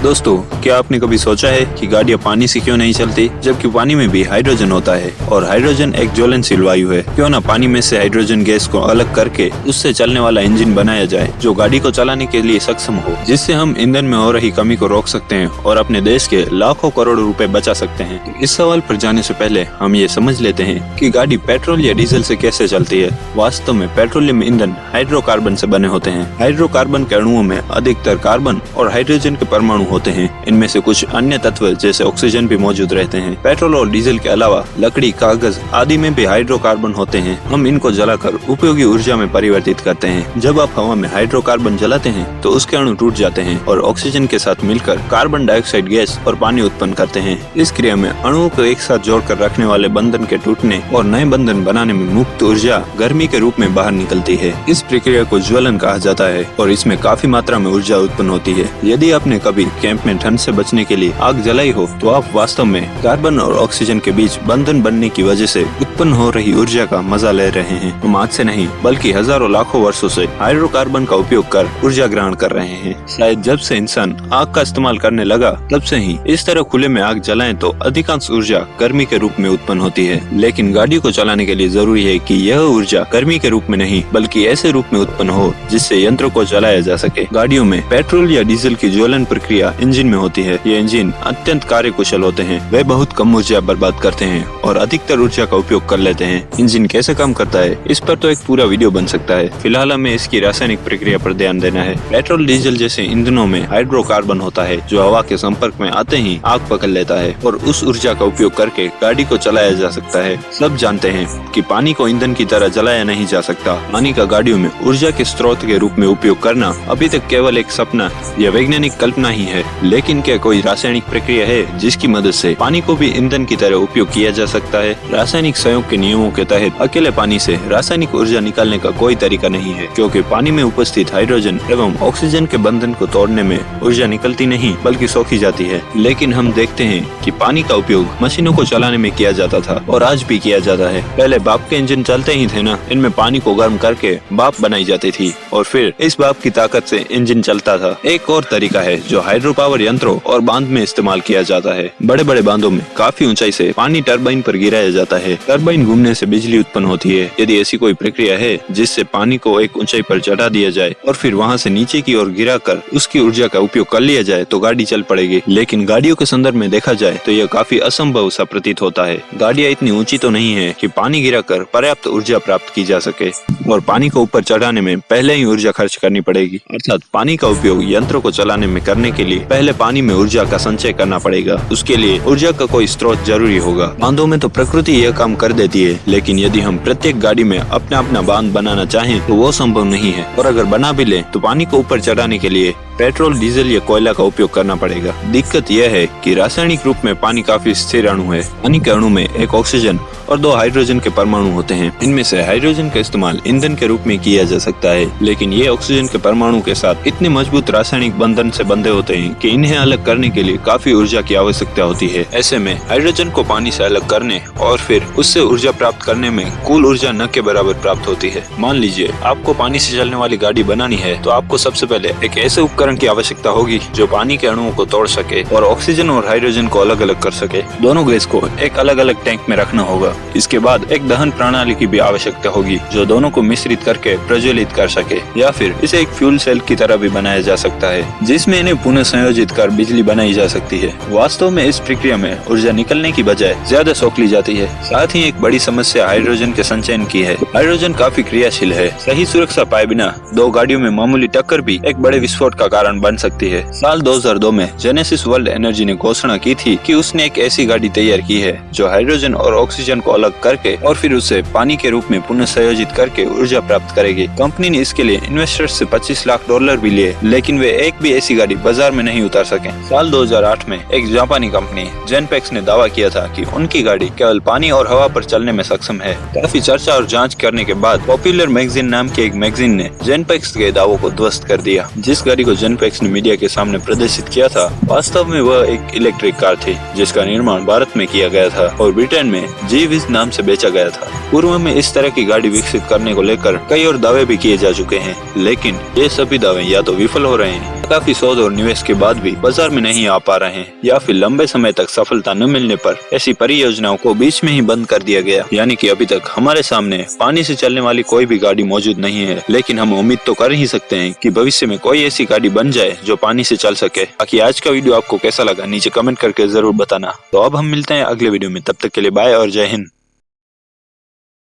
दोस्तों, क्या आपने कभी सोचा है कि गाड़ियाँ पानी से क्यों नहीं चलती, जबकि पानी में भी हाइड्रोजन होता है और हाइड्रोजन एक ज्वलनशील वायु है। क्यों ना पानी में से हाइड्रोजन गैस को अलग करके उससे चलने वाला इंजन बनाया जाए जो गाड़ी को चलाने के लिए सक्षम हो, जिससे हम ईंधन में हो रही कमी को रोक सकते हैं और अपने देश के लाखों करोड़ों रुपए बचा सकते हैं। इस सवाल पर जाने से पहले हम ये समझ लेते हैं कि गाड़ी पेट्रोल या डीजल से कैसे चलती है। वास्तव में पेट्रोलियम ईंधन हाइड्रोकार्बन से बने होते हैं। हाइड्रोकार्बन के अणुओं में अधिकतर कार्बन और हाइड्रोजन के परमाणु होते हैं। इनमें से कुछ अन्य तत्व जैसे ऑक्सीजन भी मौजूद रहते हैं। पेट्रोल और डीजल के अलावा लकड़ी, कागज आदि में भी हाइड्रोकार्बन होते हैं। हम इनको जलाकर उपयोगी ऊर्जा में परिवर्तित करते हैं। जब आप हवा में हाइड्रोकार्बन जलाते हैं तो उसके अणु टूट जाते हैं और ऑक्सीजन के साथ मिलकर कार्बन डाइऑक्साइड गैस और पानी उत्पन्न करते हैं। इस क्रिया में अणुओं को एक साथ जोड़कर रखने वाले बंधन के टूटने और नए बंधन बनाने में मुक्त ऊर्जा गर्मी के रूप में बाहर निकलती है। इस प्रक्रिया को ज्वलन कहा जाता है और इसमें काफी मात्रा में ऊर्जा उत्पन्न होती है। यदि आपने कभी कैंप में ठंड से बचने के लिए आग जलाई हो तो आप वास्तव में कार्बन और ऑक्सीजन के बीच बंधन बनने की वजह से उत्पन्न हो रही ऊर्जा का मजा ले रहे हैं। हम आज से नहीं बल्कि हजारों लाखों वर्षों से हाइड्रोकार्बन का उपयोग कर ऊर्जा ग्रहण कर रहे हैं। शायद जब से इंसान आग का इस्तेमाल करने लगा तब से ही इस तरह खुले में आग जलाएं तो अधिकांश ऊर्जा गर्मी के रूप में उत्पन्न होती है। लेकिन गाड़ी को चलाने के लिए जरूरी है कि यह ऊर्जा गर्मी के रूप में नहीं बल्कि ऐसे रूप में उत्पन्न हो जिससे यंत्रों को चलाया जा सके। गाड़ियों में पेट्रोल या डीजल की ज्वलन प्रक्रिया इंजन में होती है। ये इंजन अत्यंत कार्यकुशल होते हैं। वे बहुत कम ऊर्जा बर्बाद करते हैं और अधिकतर ऊर्जा का उपयोग कर लेते हैं। इंजन कैसे काम करता है इस पर तो एक पूरा वीडियो बन सकता है। फिलहाल हमें इसकी रासायनिक प्रक्रिया पर ध्यान देना है। पेट्रोल डीजल जैसे ईंधनों में हाइड्रोकार्बन होता है जो हवा के संपर्क में आते ही आग पकड़ लेता है और उस ऊर्जा का उपयोग करके गाड़ी को चलाया जा सकता है। सब जानते हैं कि पानी को ईंधन की तरह जलाया नहीं जा सकता। पानी का गाड़ियों में ऊर्जा के स्रोत के रूप में उपयोग करना अभी तक केवल एक सपना या वैज्ञानिक कल्पना ही है। लेकिन क्या कोई रासायनिक प्रक्रिया है जिसकी मदद से पानी को भी ईंधन की तरह उपयोग किया जा सकता है? रासायनिक संयोग के नियमों के तहत अकेले पानी से रासायनिक ऊर्जा निकालने का कोई तरीका नहीं है, क्योंकि पानी में उपस्थित हाइड्रोजन एवं ऑक्सीजन के बंधन को तोड़ने में ऊर्जा निकलती नहीं बल्कि सोखी जाती है। लेकिन हम देखते हैं कि पानी का उपयोग मशीनों को चलाने में किया जाता था और आज भी किया जाता है। पहले भाप के इंजन चलते ही थे ना, इनमें पानी को गर्म करके भाप बनाई जाती थी और फिर इस भाप की ताकत से इंजन चलता था। एक और तरीका है जो हाइड्रो पावर यंत्रों और बांध में इस्तेमाल किया जाता है। बड़े बड़े बांधों में काफी ऊंचाई से पानी टरबाइन पर गिराया जाता है। टरबाइन घूमने से बिजली उत्पन्न होती है। यदि ऐसी कोई प्रक्रिया है जिससे पानी को एक ऊंचाई पर चढ़ा दिया जाए और फिर वहां से नीचे की ओर गिराकर उसकी ऊर्जा का उपयोग कर लिया जाए तो गाड़ी चल पड़ेगी। लेकिन गाड़ियों के संदर्भ में देखा जाए तो यह काफी असंभव सा प्रतीत होता है। गाड़ियां इतनी ऊंची तो नहीं है कि पानी गिराकर पर्याप्त ऊर्जा प्राप्त की जा सके और पानी को ऊपर चढ़ाने में पहले ही ऊर्जा खर्च करनी पड़ेगी। अर्थात पानी का उपयोग यंत्रों को चलाने में करने के लिए पहले पानी में ऊर्जा का संचय करना पड़ेगा। उसके लिए ऊर्जा का कोई स्रोत जरूरी होगा। बांधों में तो प्रकृति यह काम कर देती है, लेकिन यदि हम प्रत्येक गाड़ी में अपना अपना बांध बनाना चाहें तो वो संभव नहीं है। और अगर बना भी ले तो पानी को ऊपर चढ़ाने के लिए पेट्रोल, डीजल या कोयला का उपयोग करना पड़ेगा। दिक्कत यह है कि रासायनिक रूप में पानी काफी स्थिर अणु है। पानी के अणु में एक ऑक्सीजन और 2 हाइड्रोजन के परमाणु होते हैं। इनमें से हाइड्रोजन का इस्तेमाल ईंधन के रूप में किया जा सकता है, लेकिन ये ऑक्सीजन के परमाणु के साथ इतने मजबूत रासायनिक बंधन से बंधे होते हैं कि इन्हें अलग करने के लिए काफी ऊर्जा की आवश्यकता होती है। ऐसे में हाइड्रोजन को पानी से अलग करने और फिर उससे ऊर्जा प्राप्त करने में कुल ऊर्जा न के बराबर प्राप्त होती है। मान लीजिए आपको पानी से चलने वाली गाड़ी बनानी है तो आपको सबसे पहले एक ऐसे उपकरण की आवश्यकता होगी जो पानी के अणुओं को तोड़ सके और ऑक्सीजन और हाइड्रोजन को अलग अलग कर सके। दोनों गैस को एक अलग अलग टैंक में रखना होगा। इसके बाद एक दहन प्रणाली की भी आवश्यकता होगी जो दोनों को मिश्रित करके प्रज्वलित कर सके, या फिर इसे एक फ्यूल सेल की तरह भी बनाया जा सकता है जिसमें इन्हें पुनः संयोजित कर बिजली बनाई जा सकती है। वास्तव में इस प्रक्रिया में ऊर्जा निकलने की बजाय ज्यादा सोख ली जाती है। साथ ही एक बड़ी समस्या हाइड्रोजन के संचयन की है। हाइड्रोजन काफी क्रियाशील है। सही सुरक्षा पाए बिना 2 गाड़ियों में मामूली टक्कर भी एक बड़े विस्फोट का कारण बन सकती है। साल 2002 में जेनेसिस वर्ल्ड एनर्जी ने घोषणा की थी कि उसने एक ऐसी गाड़ी तैयार की है जो हाइड्रोजन और ऑक्सीजन को अलग करके और फिर उसे पानी के रूप में पुनः संयोजित करके ऊर्जा प्राप्त करेगी। कंपनी ने इसके लिए इन्वेस्टर्स से $25 लाख भी लिए, लेकिन वे एक भी ऐसी गाड़ी बाजार में नहीं उतार सके। साल 2008 में एक जापानी कंपनी जेनपेक्स ने दावा किया था कि उनकी गाड़ी केवल पानी और हवा पर चलने में सक्षम है। काफी चर्चा और जांच करने के बाद पॉपुलर मैगजीन नाम के एक मैगजीन ने जेनपेक्स के दावों को ध्वस्त कर दिया। जिस गाड़ी को जेनपेक्स ने मीडिया के सामने प्रदर्शित किया था वास्तव में वह एक इलेक्ट्रिक कार थी जिसका निर्माण भारत में किया गया था और ब्रिटेन में जी विज नाम से बेचा गया था। पूर्व में इस तरह की गाड़ी विकसित करने को लेकर कई और दावे भी किए जा चुके हैं, लेकिन ये सभी दावे या तो विफल हो रहे हैं, काफी शोध और निवेश के बाद भी बाजार में नहीं आ पा रहे हैं, या फिर लंबे समय तक सफलता न मिलने पर ऐसी परियोजनाओं को बीच में ही बंद कर दिया गया। यानी कि अभी तक हमारे सामने पानी से चलने वाली कोई भी गाड़ी मौजूद नहीं है, लेकिन हम उम्मीद तो कर ही सकते हैं कि भविष्य में कोई ऐसी गाड़ी बन जाए जो पानी से चल सके। बाकी आज का वीडियो आपको कैसा लगा नीचे कमेंट करके जरूर बताना। तो अब हम मिलते हैं अगले वीडियो में, तब तक के लिए बाय और जय हिंद।